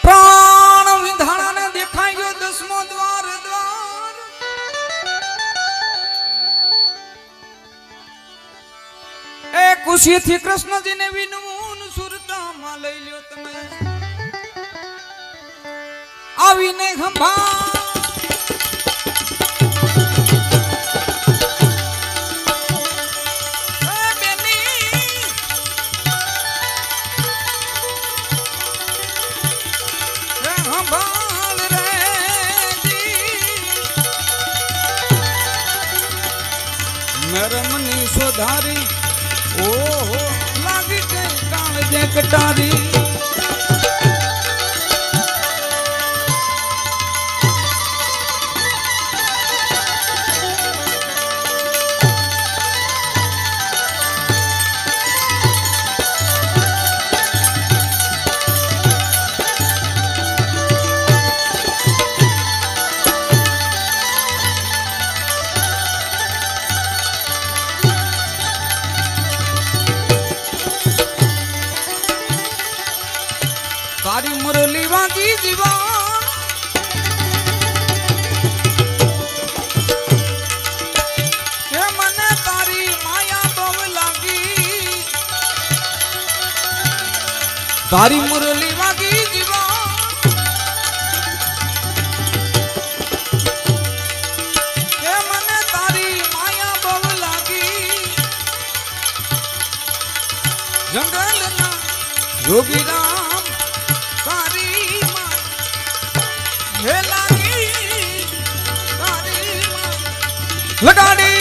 प्राण विधाना ने देखाई गयो 10मो द्वार द्वार ए खुशी थी कृष्ण जी ने विनून सुरता मा लई ल्यो तमे आवीने खंभा मरमनी सोधारी ओ लागी के काल जे कटारी तारी मुरली वागी जीवन के मने तारी माया बव लागी तारी मुरली वागी जीवन के मने तारी माया बव लागी जंगल ना योगी राम लगाड़ी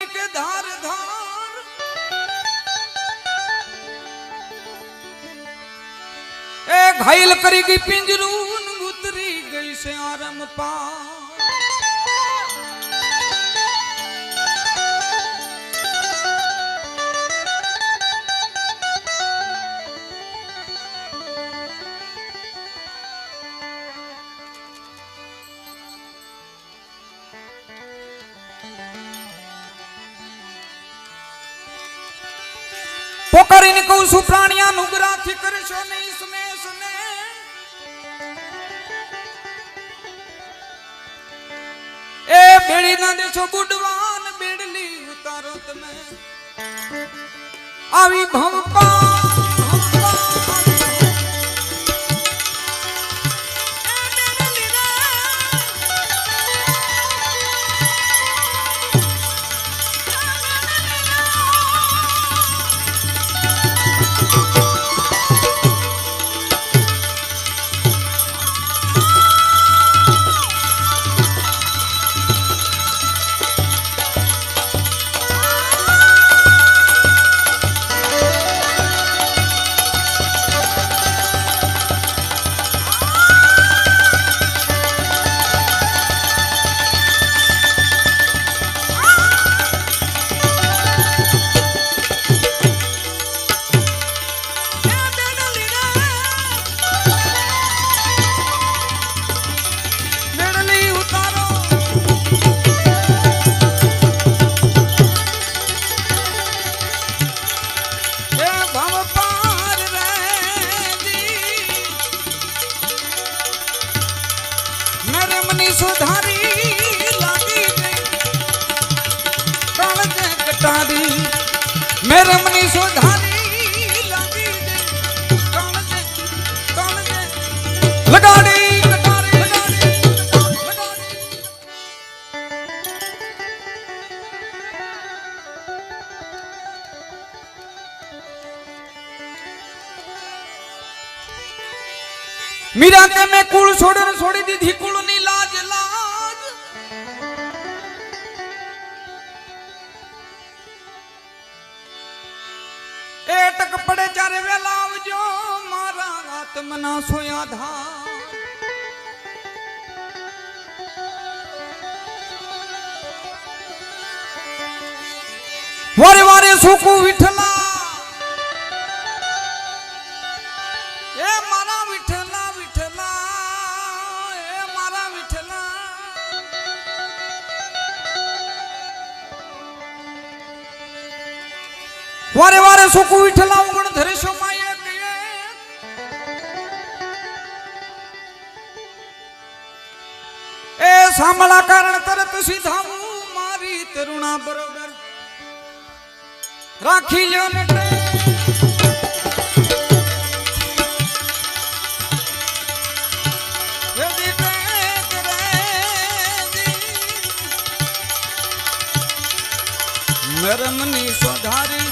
के धार धार ए घायल करेगी पिंजरून उतरी गई से आरम पार पोकरीने कहूं सु प्राणिया नुग्राथी करशो नहीं सुने सुने ए बेड़ी ना देशो बुडवान बेड़ली उतारो तमे आवी भवपा सुधारी लागी काल जे कटारी मेरे मनी सुधारी लागी काल जे लगाड़ी कटारी मीरा के मैं कुल छोड़न छोड़ी दीधी कुल नी लाज लाज एटक पड़े चारे वेला आवजो मारा आत्मना सोया धा वारे वारे सुकू विठला वारे वारे सुख विठला गुण धरे सो माये ए सामला कारण तरत सीधा मारी तरुणा बरोबर राखी लो नटे मरमनी सोधारी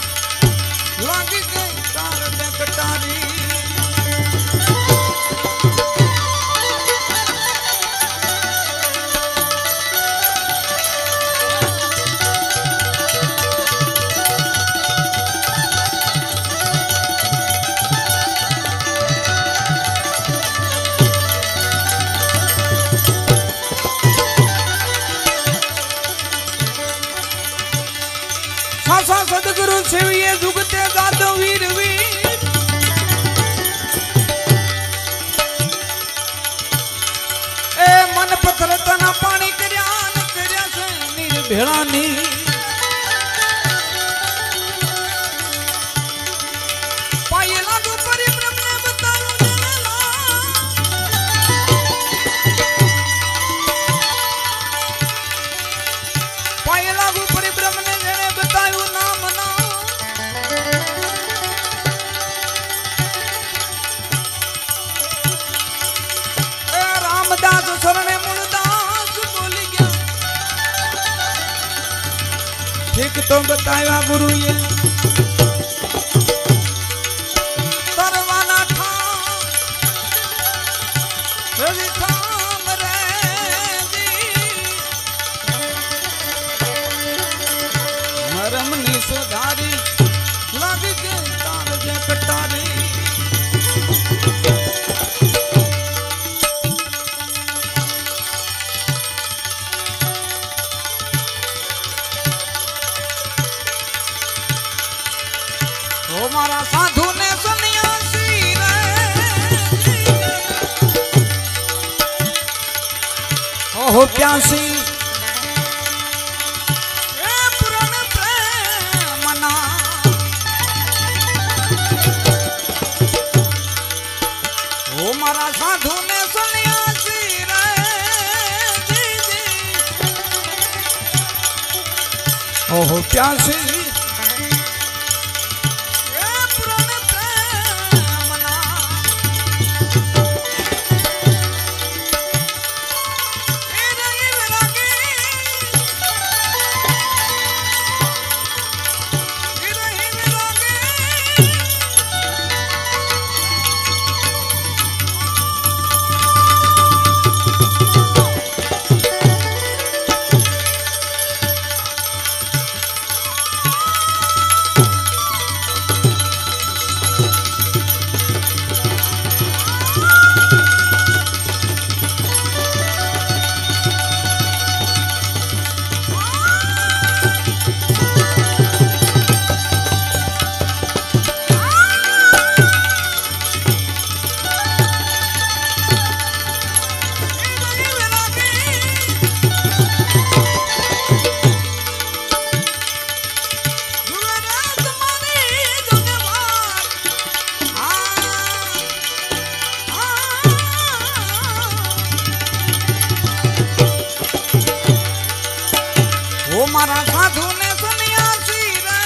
लागी गई तार दे कटारी सदगुरु सेविये जुगते जादो वीर वीर ए मन पत्थर तना पानी करयान करया से नीर भेड़ानी पाये लागू परिभ्रम ने बताऊं जनला पाये लागू परिभ्रम ने जने बताऊं दास शरणे मूलदास बोली गया ठीक तो बताया गुरु ये तरवाना ठाम रे मरम नी सुधारी लग गए तार जे कटारी मारा साधु ने सन्यासी रे ओहो प्यासी ए पुराण प्रेमना ओ मारा साधु ने सन्यासी रे ओहो प्यासी मारा साधु ने सन्यासी रे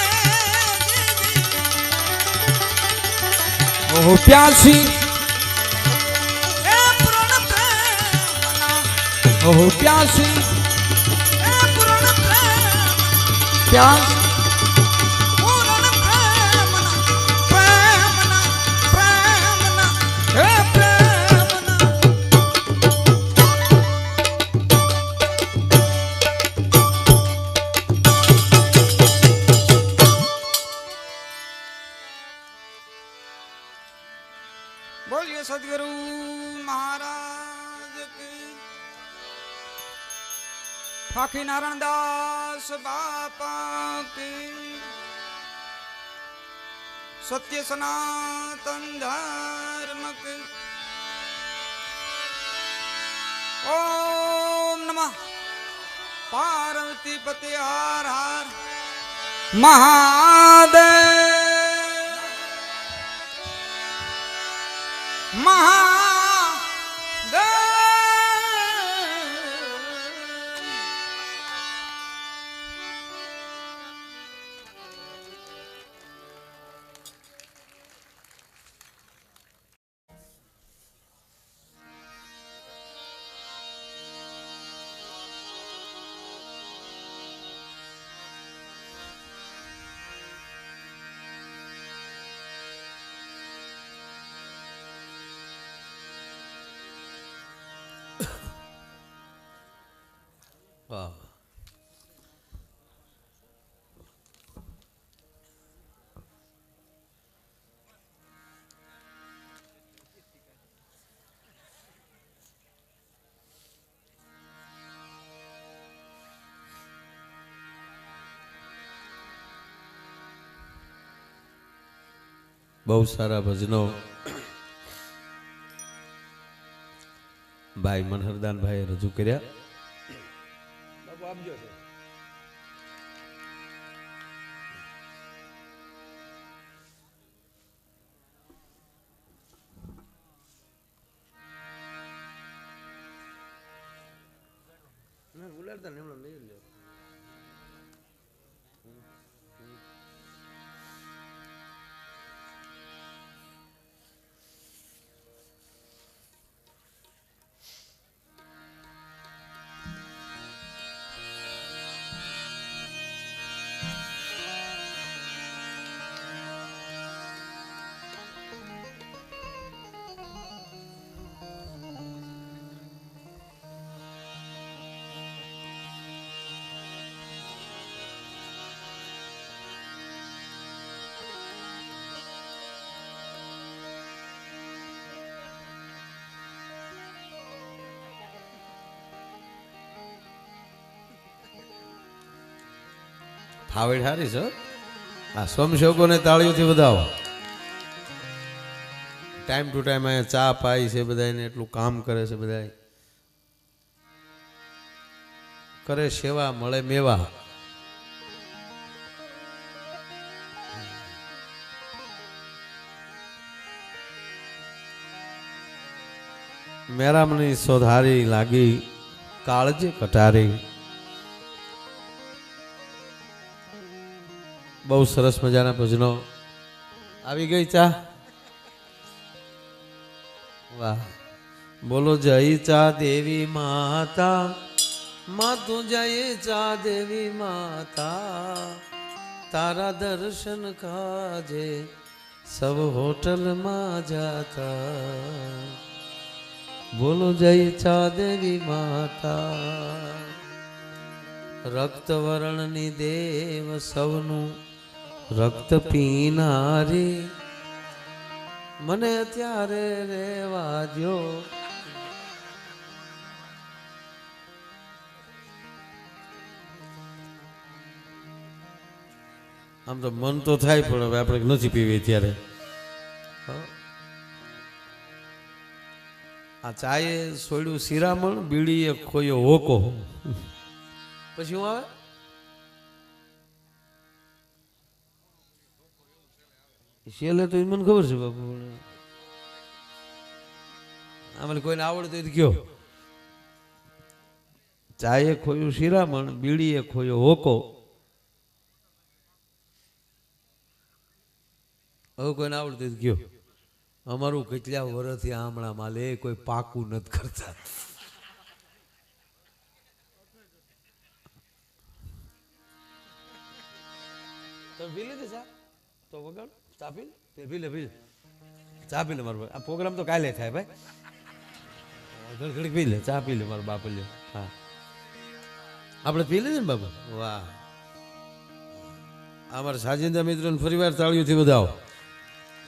ओहो प्यासी ए पुराण प्रेमना ओहो प्यासी ए पुराण प्यास पुराण प्रेमना प्रेमना प्रेमना ए बोलिए सदगुरु महाराज की फाकी नारायण दास बापा की सत्य सनातन धर्म की ओम नमः पार्वती पति हर हर महादेव। વાહ. બહુ સારા ભજનો ભાઈ મનહરદાનભાઈએ રજૂ કર્યા. બાપુ આપજો છે. ના ઉલાડતા ને એમણે લઈ લે. ફાવેડ હારી છે. આ સ્વયંસેવકોને તાળીઓથી વધાવો. ટાઈમ ટુ ટાઈમ અહીંયા ચા પાય છે બધાને, એટલું કામ કરે છે બધા, કરે સેવા મળે મેવા. મેરામની સોધારી લાગી કાળજે કટારી. બહુ સરસ મજાના ભજનો. આવી ગઈ ચા. વાહ. બોલો જય ચા દેવી માતા, માતું જય ચા દેવી માતા, તારા દર્શન કાજે સબ હોટલમાં જાતા. બોલો જય ચા દેવી માતા. રક્ત વર્ણની દેવ સૌનું રક્ત પીનારી, મને અત્યારે રેવા દ્યો. આમ તો મન તો થાય પણ હવે આપણે નથી પીવી ત્યારે. આ ચાએ સોડ્યું શિરામણ, બીડીએ ખોયો હોકો. પછી હું આવે છેલ્લે તો મને ખબર છે બાપુ. આમાં કોઈને આવડતું હોય તો કયો. ચાએ ખોયું શિરામણ, બીડીએ ખોયો હોકો. હવે કોઈને આવડતું હોય તો કયો. અમારું કેટલા વર્ષથી આમળા માલે કોઈ પાકું નથી કરતા. તો પી લીધી ચા તો વગાડ. ચા પી લે, પી લે ચા પી લે મારો. આ પ્રોગ્રામ તો કાલે થાય ભાઈ. ઘડી પી લે ચા, પી લે મારો બાપ લે. હા આપણે પી લીધી ને બાપા. વાહ. અમારા સાજિંદા મિત્રોને ફરી વાર તાળીઓથી વધાવો.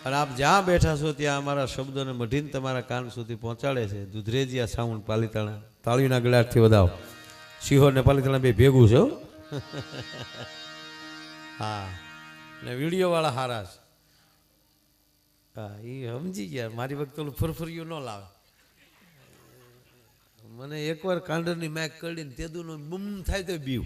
અને આપ જ્યાં બેઠા છો ત્યાં અમારા શબ્દોને મઢીને તમારા કાન સુધી પહોંચાડે છે દુધરેજિયા સાઉન્ડ પાલીતાણા. તાળીના ગળાટથી વધાવો. શિહોર ને પાલીતાણા બે ભેગું છે. હા ને વિડીયો વાળા હારા છે. હા એ સમજી ગયા. મારી વખતે ઓલું ફરફરિયું ન લાવે. મને એકવાર કાંડરની મેક કરીને તેદુનો બૂમ થાય તો બીવ.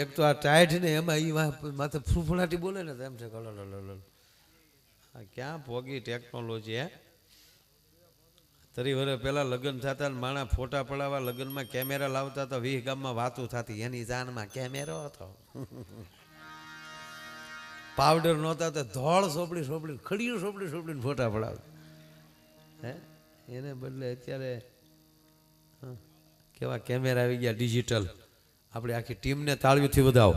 એક તો આ ટાઈટ ને એમાં એ માથે ફૂફડાટી બોલે ને એમ છે કલો. ક્યાં પોગી ટેકનોલોજી. હે તરી વર્ષ પહેલાં લગ્ન થતા ને માણા ફોટા પડાવવા લગ્નમાં કેમેરા લાવતા હતા. 20 ગામમાં વાતું થતી એની જાનમાં કેમેરો હતો. પાવડર નહોતા તો ધોળ સોપડી ખડીયું સોપડીને ફોટા પડાવતા. હે એને બદલે અત્યારે કેવા કેમેરા આવી ગયા ડિજિટલ. આપણે આખી ટીમને તાળીઓથી વધાવો.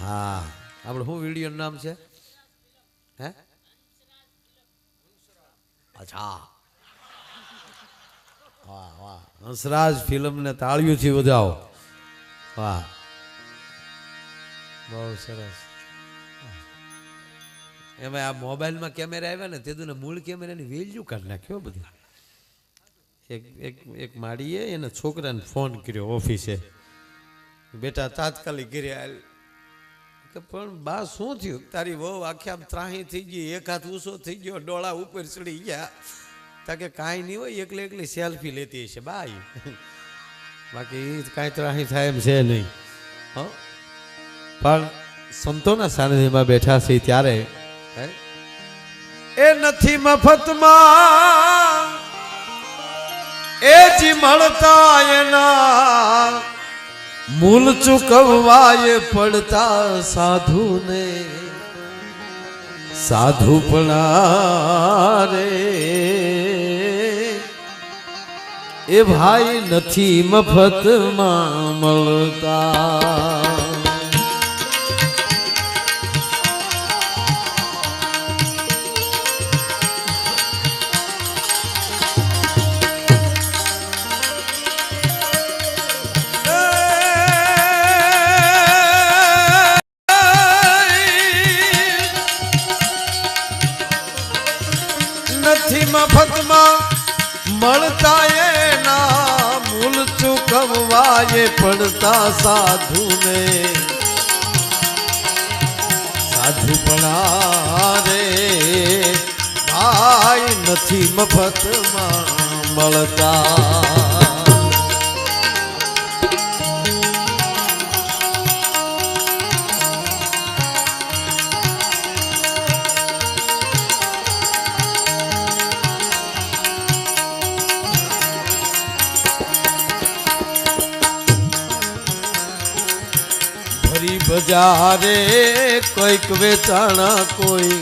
હા આપણે શું વિડીયોનું નામ છે? હે અચ્છા વાહ વાહ હંસરાજ ફિલ્મને તાળીઓથી વધાવો. વાહ બહુ સરસ. એમાં આ મોબાઈલમાં કેમેરા આવ્યા ને તે તો મૂળ કેમેરાની વેલ્યુ કાઢી નાખ્યો બધી. એક માળીએ એને છોકરાને ફોન કર્યો ઓફિસે, બેટા તાત્કાલિક ઘરે હાલ. કે પણ બા શું થયું? તારી વહુ આખી આમ ત્રાહી થઈ ગઈ, એક હાથ ઊંચો થઈ ગયો, ડોળા ઉપર ચડી ગયા. તા કે કાંઈ નહીં હોય, એકલી એકલી સેલ્ફી લેતી હશે બાઈ, બાકી કાંઈ ત્રાહી થાય એમ છે નહીં. હં પણ સંતોના સાનિધ્યમાં બેઠા છે ત્યારે એ નથી મફતમાં એ જી મળતા એના મૂલ ચૂકવવાય પડતા સાધુને. સાધુપણા રે એ ભાઈ નથી મફતમાં મળતા. નથી મફતમાં મળતા એના મૂલ ચૂકવવાય પડતા સાધુને. સાધુપણા રે ભાઈ નથી મફતમાં મળતા. બજારે કોઈક વેચાણા કોઈ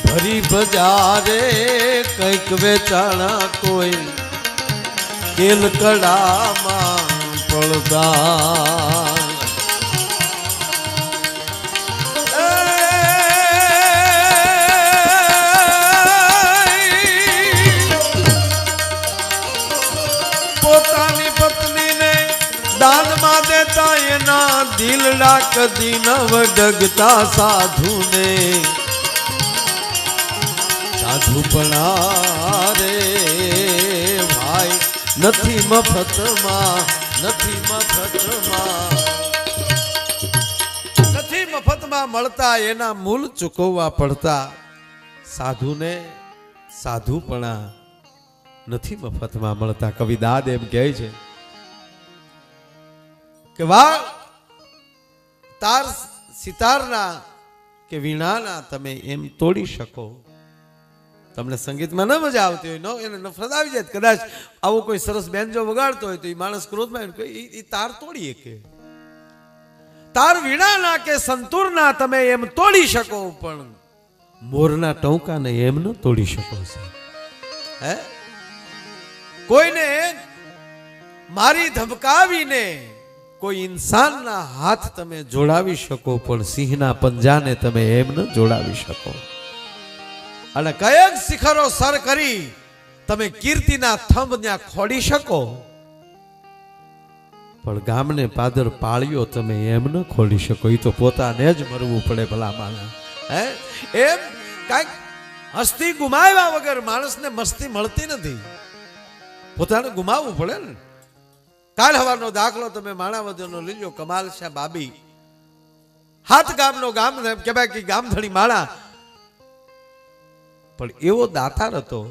ભરી બજારે કઈક વેચાણા કોઈ કેલ કડામાં પડદા. પોતાની પત્નીને દાનમાં દેતા એના દિલડા કદી નવ ડગતા સાધુને. સાધુપણા રે ભાઈ નથી મફતમાં, નથી મફતમાં, નથી મફતમાં મળતા એના મૂલ ચૂકવવા પડતા સાધુને. સાધુપણા નથી મફતમાં મળતા. કવિ દાદ એમ કહે છે કે વાહ તાર સિતારના કે વીણાના તમે એમ તોડી શકો. તમને સંગીતમાં ન મજા આવતી હોય, નો એને નફરત આવી જાય, કદાચ આવો કોઈ સરસ બેન્જો વગાડતો હોય તો એ માણસ ક્રોધમાં એ તાર તોડીએ કે તાર વીણાના કે સંતૂરના તમે એમ તોડી શકો, પણ મોરના ટોંકાને એમ ન તોડી શકો. હે કોઈને મારી ધમકાવીને કોઈ ઇન્સાનના હાથ તમે જોડાવી શકો, પણ સિંહના પંજાને તમે એમ ન જોડાવી શકો. અને કયક શિખરો સર કરી તમે કીર્તિના થંભ ત્યાં ખોડી શકો, પણ ગામને પાદર પાળ્યો તમે એમ ન ખોડી શકો. એ તો પોતાને જ મરવું પડે ભલા માણસ. હે એમ કાંઈક હસ્તી ગુમાવ્યા વગર માણસને મસ્તી મળતી નથી, પોતાને ગુમાવવું પડે ને. કાલ હવાનો દાખલો તમે માણાવદરનો લીજો. કમાલ શાહ બાબી હાથ ગામનો ગામ કહેવાય કે ગામધણી માણા, પણ એવો દાતાર હતો,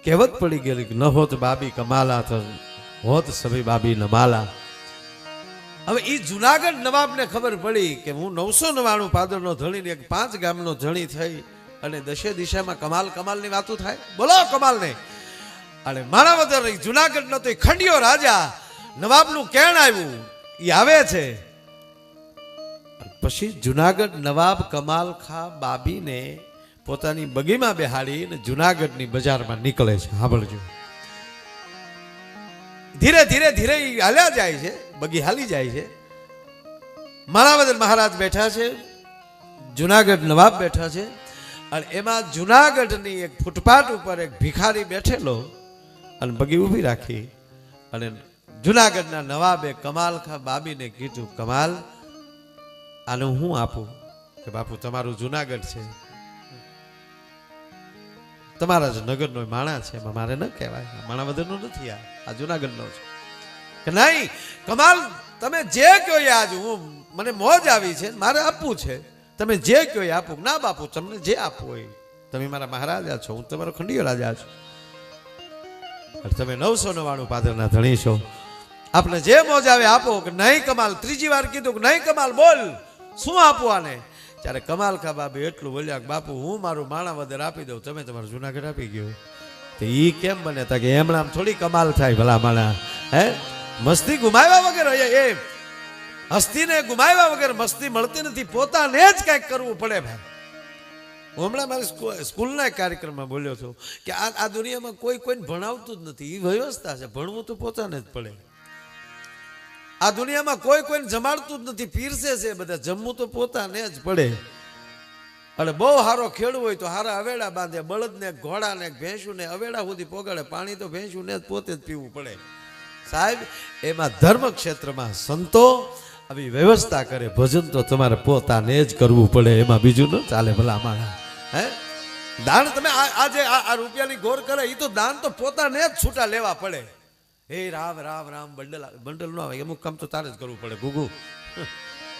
કહેવત પડી ગયેલી કે ન હોત બાબી કમાલા તો હોત સભી બાબી નમાલા. હવે એ જુનાગઢ નવાબને ખબર પડી કે હું 999 પાદરનો ધણી એક 5 ગામનો ધણી થઈ અને દશે દિશામાં કમાલ કમાલની વાતો થાય. બોલો કમાલને. અને માણાવદર જુનાગઢનો તો ખંડિયો રાજા નવાબનું કેણ આવ્યું એ આવે છે. પછી જુનાગઢ નવાબ કમાલ ખા બાબીને પોતાની બગીમાં બેહાડીને જુનાગઢની બજારમાં નીકળે છે. સાંભળજો, ધીરે ધીરે ધીરે હાલ્યા જાય છે, બગી હાલી જાય છે. માણાવદર મહારાજ બેઠા છે, જુનાગઢ નવાબ બેઠા છે, અને એમાં જુનાગઢની એક ફૂટપાથ ઉપર એક ભિખારી બેઠેલો અને બગી ઊભી રાખી અને જુનાગઢના નવાબે કમાલ ખા બાબીને કીધું, કમાલ આને હું આપું? કે બાપુ તમારું જુનાગઢ છે, તમારા જ નગરનો માણા છે, એમાં મારે ન કહેવાય, માણાવદરનો નથી, આ જુનાગઢનો છે. કે નહીં કમાલ, તમે જે કહો એ આજ હું મને મોજ આવી છે, મારે આપવું છે, તમે જે કહો એ આપું. ના બાપુ, તમને જે આપવું હોય, તમે મારા મહારાજા છો, હું તમારો ખંડિયો રાજા છું, તમે 999 પાદરના ધણી છો, આપને જે મોજ આવે આપો. કે નહીં કમાલ, ત્રીજી વાર કીધું કે નહીં કમાલ બોલ, શું આપવું આને? ત્યારે કમાલ ખા બાબી એટલું બોલ્યા કે બાપુ હું મારું માણાવદર આપી દઉં, તમે તમારું જુનાગઢ આપી ગયો. તો ઈ કેમ બને? તા કે એમણામ થોડી કમાલ થાય ભલા માણા. હે, મસ્તી ગુમાવ્યા વગર એ હસ્તીને ગુમાવ્યા વગર મસ્તી મળતી નથી, પોતાને જ કંઈક કરવું પડે ભાઈ. હું હમણાં મારી સ્કૂલના કાર્યક્રમમાં બોલ્યો છું કે આ દુનિયામાં કોઈને ભણાવતું જ નથી, એ વ્યવસ્થા છે, ભણવું તો પોતાને જ પડે. આ દુનિયામાં કોઈને જમાડતું જ નથી, પીરસે છે બધા, જમવું તો પોતાને જ પડે. અને બહુ સારો ખેડૂ હોય તો હારા અવેડા બાંધે, બળદને ઘોડાને ભેંસુને અવેડા સુધી પોગાડે, પાણી તો ભેંસુને જ પોતે જ પીવું પડે. સાહેબ, એમાં ધર્મ ક્ષેત્રમાં સંતો આવી વ્યવસ્થા કરે, ભજન તો તમારે પોતાને જ કરવું પડે, એમાં બીજું ન ચાલે ભલા માણા. હે, દાન તમે આજે આ રૂપિયાની ગોર કરે, એ તો દાન તો પોતાને જ છૂટા લેવા પડે. હે રામ રામ રામ, બંડલ ન આવે, અમુક કામ તો તારે જ કરવું પડે. ગુગુ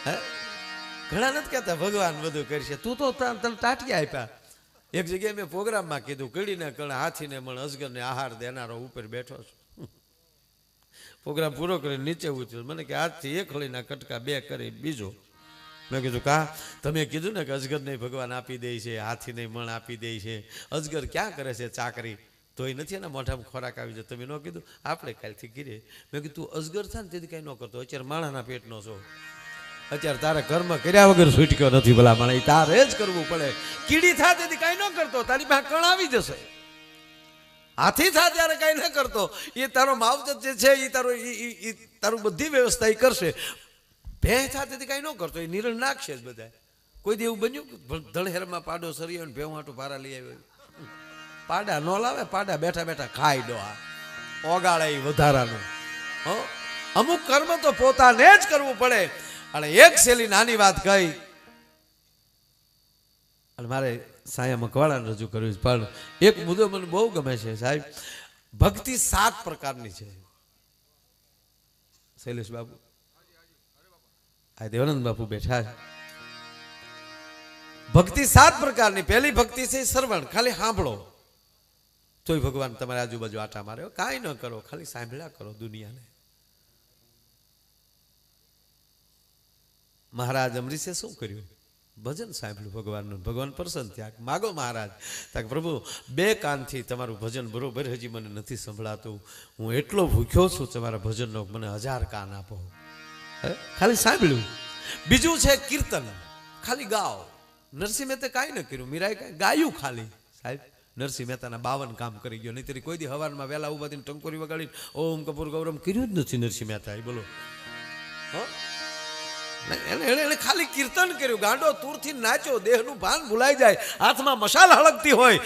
હે, ઘણા નથી કહેતા ભગવાન બધું કરશે, તું તો તને ટાટિયા આપ્યા. એક જગ્યાએ મેં પ્રોગ્રામમાં કીધું, કડીને કણે હાથીને મણ અજગરને આહાર દેનારો ઉપર બેઠો છું. પ્રોગ્રામ પૂરો કરીને નીચે ઉતર્યો, મને કે આજથી એક હળીના કટકા 2 કરી બીજો. મેં કીધું કા, તમે કીધું ને કે અજગરને ભગવાન આપી દે છે, હાથીને મણ આપી દે છે, અજગર ક્યાં કરે છે ચાકરી? તો એ નથી એના મોઢામાં ખોરાક આવી જાય. તમે ન કીધું, આપણે કાલથી કીધે. મેં કીધું તું અજગર થાય ને તેથી કાંઈ ન કરતો, અત્યારે માણાના પેટનો છો, અત્યારે તારે કર્મ કર્યા વગર છૂટક્યો નથી ભલા માણા, એ તારે જ કરવું પડે. કીડી થાય તેથી કાંઈ ન કરતો, તારી પાસે કણ આવી જશે. હાથી થાય ત્યારે કાંઈ ન કરતો, એ તારો માવજત જે છે એ તારું બધી વ્યવસ્થા એ કરશે. ભેં થાય તેથી કાંઈ ન કરતો, એ નિરણ નાખશે જ બધા. કોઈ દી એવું બન્યું ધણહેરમાં પાડો સરિયો ને ભેં હાટું ભારા લઈ આવ્યો? પાડા ન લાવે, પાડા બેઠા બેઠા ખાઈ દો, આ ઓગાળે એ વધારાનું. અમુક કર્મ તો પોતાને જ કરવું પડે. અને એક છેલ્લી નાની વાત કહી અને મારે સાયા મકવાણાને રજૂ કર્યું, પણ એક મુદ્દો મને બહુ ગમે છે સાહેબ. ભક્તિ 7 પ્રકારની છે. શૈલેષ બાપુ, આ દેવાનંદ બાપુ બેઠા છે. ભક્તિ 7 પ્રકારની. પહેલી ભક્તિ છે શ્રવણ, ખાલી સાંભળો તોય ભગવાન તમારી આજુબાજુ આટા મારે, કાંઈ ન કરો, ખાલી સાંભળ્યા કરો દુનિયાને. મહારાજ અમરીશે શું કર્યું? ભજન સાંભળ્યું ભગવાનનું, ભગવાન પ્રસન્ન થયા. માગો મહારાજ, તાકે પ્રભુ 2 કાનથી તમારું ભજન બરોબર હજી મને નથી સંભળાતું, હું એટલો ભૂખ્યો છું તમારા ભજનનો, મને 1000 કાન આપો. ખાલી સાંભળ્યું. બીજું છે કીર્તન, ખાલી ગાઓ. નરસિંહ મહેતા કાંઈ ન કર્યું, મીરાએ કાંઈ ગાયું ખાલી. સાહેબ, નરસિંહ મહેતાના 52 કામ કરી ગયો, નહીં કોઈ દી હવારમાં વહેલા ઉભા થઈને ટંકોરી વગાડીને ઓમ કપૂર ગૌરમ કર્યું જ નથી નરસિંહ મહેતા. બોલો, એને ખાલી કીર્તન કર્યું, ગાંડો તૂરથી નાચ્યો, દેહનું ભાન ભૂલાઈ જાય, હાથમાં મશાલ હળગતી હોય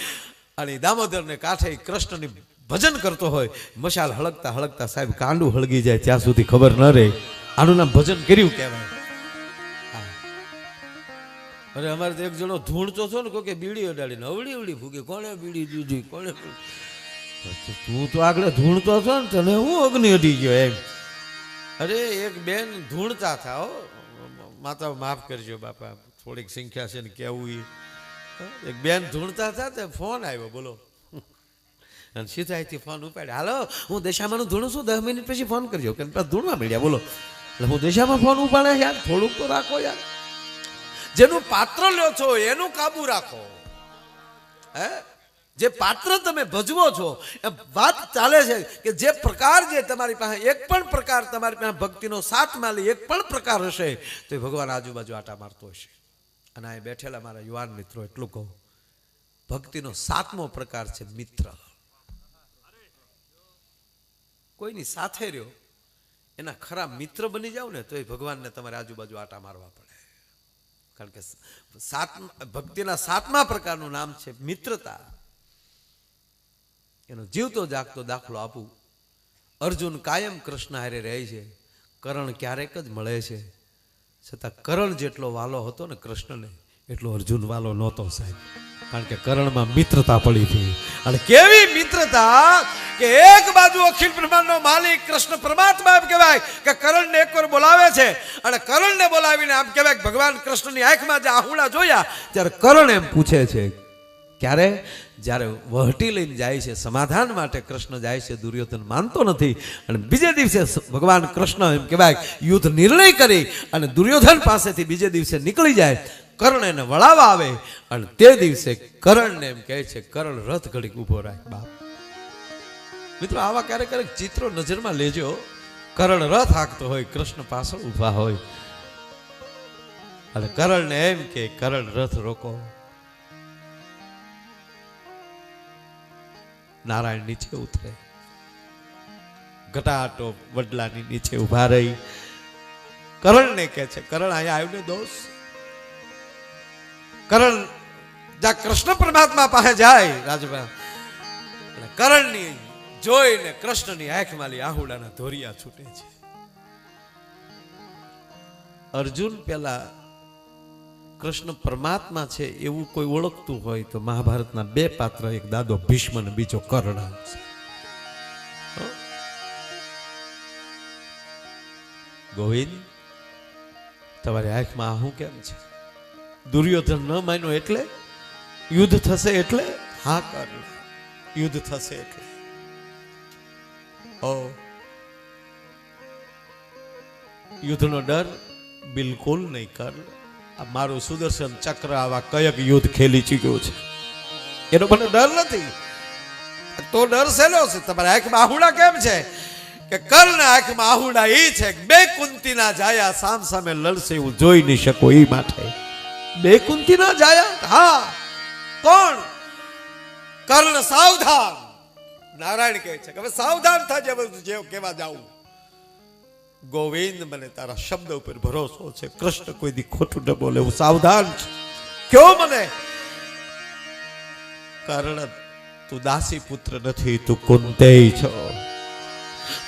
અને દામોદરને કાંઠે કૃષ્ણની ભજન કરતો હોય, મશાલ હળગતા હળગતા સાહેબ કાંડું હળગી જાય ત્યાં સુધી ખબર ન રહે. આનું નામ ભજન કર્યું કહેવાય. અરે અમારે તો એક જણો ધૂણતો છો ને, કોઈ બીડી અડાડીને અવળી અવળી ફૂગે, કોણે બીડી દીધી, કોણે? તું તો આગળ ધૂણતો છો ને, તને હું અગ્નિ અડી ગયો એમ. અરે એક બેન ધૂણતા હતા, હો માતા માફ કરજો બાપા, થોડીક સંખ્યા છે ને કેવું. એક બેન ધૂણતા હતા તે ફોન આવ્યો, બોલો, અને સીધાથી ફોન ઉપાડ્યો. હાલો, હું દશામાં ધૂણું છું, 10 મિનિટ પછી ફોન કરજો. કે ધૂણવા મળ્યા, બોલો. એટલે હું દશામાં ફોન ઉપાડે, યાર થોડુંક તો રાખો યાર. જેનું પાત્ર લ્યો છો એનું કાબુ રાખો. હે, જે પાત્ર તમે ભજવો છો એ વાત ચાલે છે કે જે પ્રકાર, જે તમારી પાસે એક પણ પ્રકાર, તમારી પાસે ભક્તિનો 7 માલી એક પણ પ્રકાર હશે તો એ ભગવાન આજુબાજુ આટા મારતો હશે. અને અહીં બેઠેલા મારા યુવાન મિત્રો એટલું કહું, ભક્તિનો 7મો પ્રકાર છે મિત્ર. કોઈની સાથે રહ્યો, એના ખરા મિત્ર બની જાવ ને તો એ ભગવાનને તમારે આજુબાજુ આટા મારવા પડે. કારણ કે ભક્તિના 7મા પ્રકારનું નામ છે મિત્રતા. એનો જીવતો જાગતો દાખલો આપું. અર્જુન કાયમ કૃષ્ણ હારે રહે છે, કરણ ક્યારેક જ મળે છે, છતાં કરણ જેટલો વાલો હતો ને કૃષ્ણને એટલો અર્જુન વાલો નહોતો સાહેબ. કારણ કે કરણમાં મિત્રતા પડી હતી. અને કેવી મિત્રતા કે એક બાજુ અખિલ બ્રહ્માંડનો માલિક કૃષ્ણ પરમાત્મા એમ કહેવાય કે કરણને એકવાર બોલાવે છે, અને કરણને બોલાવીને આમ કહેવાય કે ભગવાન કૃષ્ણની આંખમાં જે આહુડા જોયા ત્યારે કરણ એમ પૂછે છે, ક્યારે? જ્યારે વહટી લઈને જાય છે સમાધાન માટે કૃષ્ણ જાય છે, દુર્યોધન માનતો નથી, અને બીજે દિવસે ભગવાન કૃષ્ણ એમ કહેવાય યુદ્ધ નિર્ણય કરી અને દુર્યોધન પાસેથી બીજે દિવસે નીકળી જાય. કર્ણ એને વળાવવા આવે અને તે દિવસે કરણને એમ કહે છે, કરણ રથ ઘડીક ઊભો રાખ બાપ. મિત્રો આવા ક્યારેક ક્યારેક ચિત્રો નજરમાં લેજો. કરણ રથ હાંકતો હોય, કૃષ્ણ પાછળ ઊભા હોય, અને કરણને એમ કે કરણ રથ રોકો. નારાયણ નીચે ઉતરે, ઘટાટો વડલાની નીચે ઊભા રહી કરણને કહે છે, કરણ અહીંયા આવ્યું ને દોસ્ત. કરણ જ્યાં કૃષ્ણ પરમાત્મા પાસે જાય રાજભા, કરણની જોઈને કૃષ્ણની આંખમાં આહુડાના ધોરિયા છૂટે છે. અર્જુન પેલા કૃષ્ણ પરમાત્મા છે એવું કોઈ ઓળખતું હોય તો મહાભારતના 2 પાત્ર, એક દાદો ભીષ્મ અને બીજો કર્ણ. ગોવિંદ તમારી આંખમાં આહું કેમ છે? દુર્યોધન ન માન્યો એટલે? યુદ્ધ થશે એટલે? હા કર્ણ, યુદ્ધ થશે એટલે. ઓ યુદ્ધનો ડર બિલકુલ નહીં કર્ણ. આ મારું સુદર્શન ચક્ર આવા કયક યુદ્ધ ખેલી ચૂક્યો છે, એનો મને ડર નથી. તો ડર શેનો છે? તમારા આંખમાં આહુડા કેમ છે? કે કર્ણ આંખમાં આહુડા એ છે કે 2 કુંતીના જાયા સામ સામે લડશે એવું જોઈ નહીં શકો એ માટે. 2 કુંતીના જાયા? હા. કોણ? કર્ણ સાવધાન. નારાયણ કહે છે કે હવે સાવધાન થજે, જે કેવા જાવું. ગોવિંદ મને તારા શબ્દ ઉપર ભરોસો છે, કૃષ્ણ કોઈ દી ખોટું ન બોલે, હું સાવધાન છું. ક્યો મને? કર્ણ તું દાસી પુત્ર નથી, તું કુંતેય છો.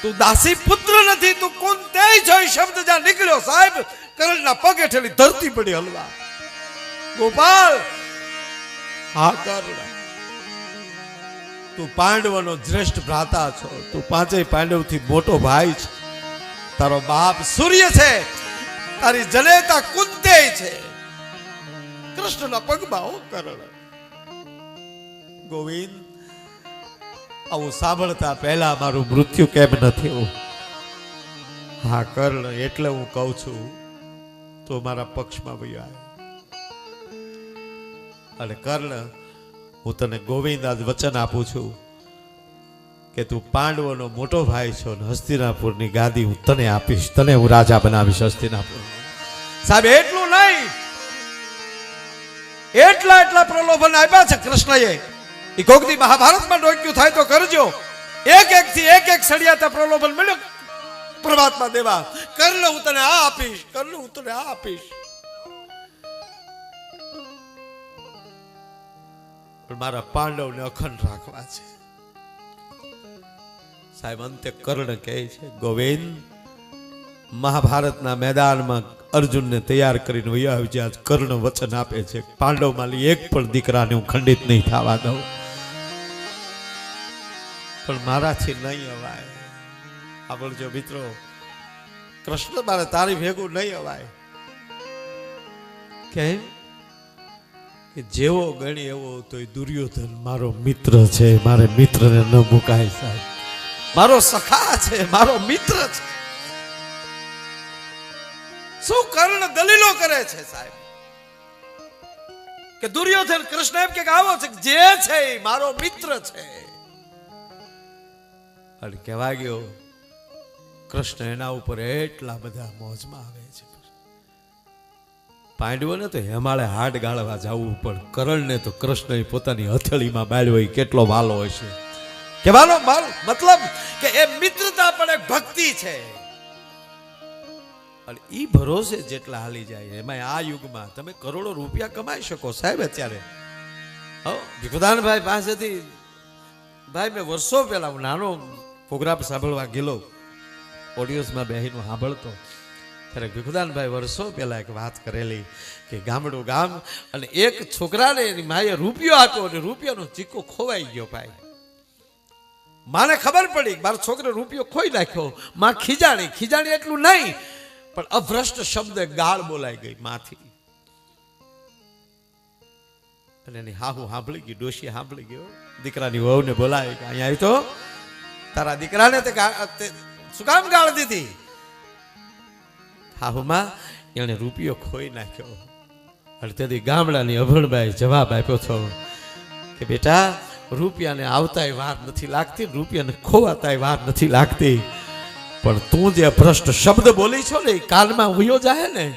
તું દાસી પુત્ર નથી, તું કુંતેય છો. એ શબ્દ જ્યાં નીકળ્યો સાહેબ, કર્ણના પગ હેઠળની ધરતી પડી હલવા. ગોપાલ, હા કર્ણ, તું પાંડવોનો શ્રેષ્ઠ ભ્રાતા છો, તું 5 પાંડવથી મોટો ભાઈ છે. તારો બાપ સૂર્ય છે, તારી જનેતા કુંતેય છે. કૃષ્ણના પગમાં હો કર્ણ. ગોવિંદ, આવું સાંભળતા પહેલા મારું મૃત્યુ કેમ ન થયું? હા કર્ણ, એટલે હું કહું છું તો મારા પક્ષમાં વયો આવ્યો. અને કર્ણ, હું તને ગોવિંદ આજ વચન આપું છું કે તું પાંડવોનો મોટો ભાઈ છો, ને હસ્તિનાપુરની ગાદી હું તને આપીશ, તને હું રાજા બનાવીશ હસ્તિનાપુર. સાહેબ એટલું નહીં, એટલા પ્રલોભન આપ્યા છે કૃષ્ણએ. એ કોકદી મહાભારતમાં ડોક્યું થાય તો કરજો. એક સળિયાતા પ્રલોભન મળ્યો પરમાત્મા દેવા. કર્ણ હું તને આ આપીશ, કર્ણ હું તને આ આપીશ. પણ મારા પાંડવને અખંડ રાખવા છે. સાહેબ અંતે કર્ણ કહે છે, ગોવિંદ મહાભારતના મેદાનમાં અર્જુનને તૈયાર કરીને વયો આવજે. આજ કર્ણ વચન આપે છે, પાંડવમાંથી એક પણ દીકરાને હું ખંડિત નહીં થવા દઉં. પણ મારાથી નહીં અવાય. સાંભળજો મિત્રો, કૃષ્ણ મારે તારી ભેગું નહીં અવાય. કેમ? કે જેવો ગણી એવો તો દુર્યોધન મારો મિત્ર છે, મારે મિત્રને ન મુકાય સાહેબ. મારો સખા છે, મારો મિત્ર છે. શું કર્ણ દલીલો કરે છે સાહેબ કે દુર્યોધન કૃષ્ણ એમ કે આવો છે, જે છે એ મારો મિત્ર છે. અને કહેવા ગયો કૃષ્ણ એના ઉપર એટલા બધા મોજમાં આવે છે. પાંડવોને તો હેમાળે હાડ ગાળવા જવું, પણ કરણને તો કૃષ્ણ પોતાની હથેળીમાં બાળ્યો, કેટલો વાલો હશે. કહેવાનો મતલબ કે એ મિત્રતા પણ એક ભક્તિ છે. અને એ ભરોસે જેટલા હાલી જાય એમાં આ યુગમાં તમે કરોડો રૂપિયા કમાઈ શકો સાહેબ અત્યારે. ભીખુદાનભાઈ પાસેથી ભાઈ મેં વર્ષો પહેલા હું નાનો પ્રોગ્રામ સાંભળવા ગયેલો, ઓડિયોઝમાં બેહીને સાંભળતો ત્યારે ભીખુદાનભાઈ વર્ષો પહેલા એક વાત કરેલી કે ગામડું ગામ અને એક છોકરાને એની માએ રૂપિયો આપ્યો અને રૂપિયાનો ચીકો ખોવાઈ ગયો. ભાઈ માને ખબર પડી મારો છોકરો રૂપિયો ખોઈ નાખ્યો. માં ખીજાણી એટલું નહીં પણ અભ્રષ્ટ શબ્દ ગાળ બોલાઈ ગઈ માથી. અને એની હાહુ સાંભળી ગઈ, ડોશી સાંભળી ગયો. દીકરાની વહુને બોલાવી કે અહીંયા આવી તો તારા દીકરાને તે શું કામ ગાળ દીધી? હાહુમાં એને રૂપિયો ખોઈ નાખ્યો. અને તેથી ગામડાની અભણબાઈ જવાબ આપ્યો છો કે બેટા રૂપિયાને આવતાય વાર નથી લાગતી, રૂપિયાને ખોવાતાય વાર નથી લાગતી, પણ તું જે ભ્રષ્ટ શબ્દ બોલી છો ને એ કાનમાં ઉયો જાય ને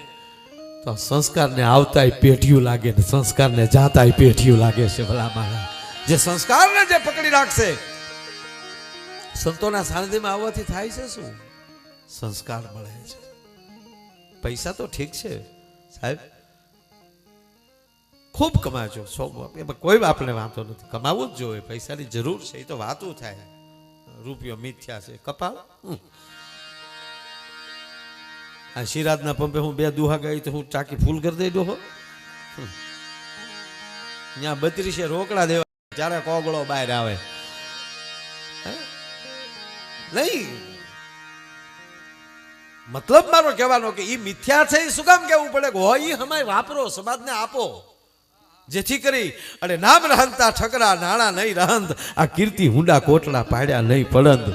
તો સંસ્કારને આવતાય પેઢિયું લાગે ને સંસ્કારને જાતાય પેઢિયું લાગે છે. ભલા મારા જે સંસ્કારને જે પકડી રાખશે, સંતોના સાનિધ્યમાં આવવાથી થાય છે શું? સંસ્કાર મળે છે. પૈસા તો ઠીક છે સાહેબ, ખૂબ કમાજો, એમાં કોઈ આપણે વાંધો નથી, કમાવું જ જોઈએ, પૈસાની જરૂર છે, એ તો વાતું થાય. રૂપિયો મિથ્યા છે કપાળ. આ શિરાજના પંપે હું 2 દુહા ગઈ તો હું ટાંકી ફૂલ કરી દઈ દો. ત્યાં 32 રોકડા દેવા જ્યારે કોગળો બહાર આવે નહીં. મતલબ મારો કહેવાનો કે એ મિથ્યા છે. એ શું કામ કહેવું પડે? હોય એ હમાય વાપરો, સમાજને આપો, જેથી કરી અને નામ રહંતા ઠકરા નાણા નહીં રહંત, આ કીર્તિ હુંડા કોટલા પાડ્યા નહીં પડંદ.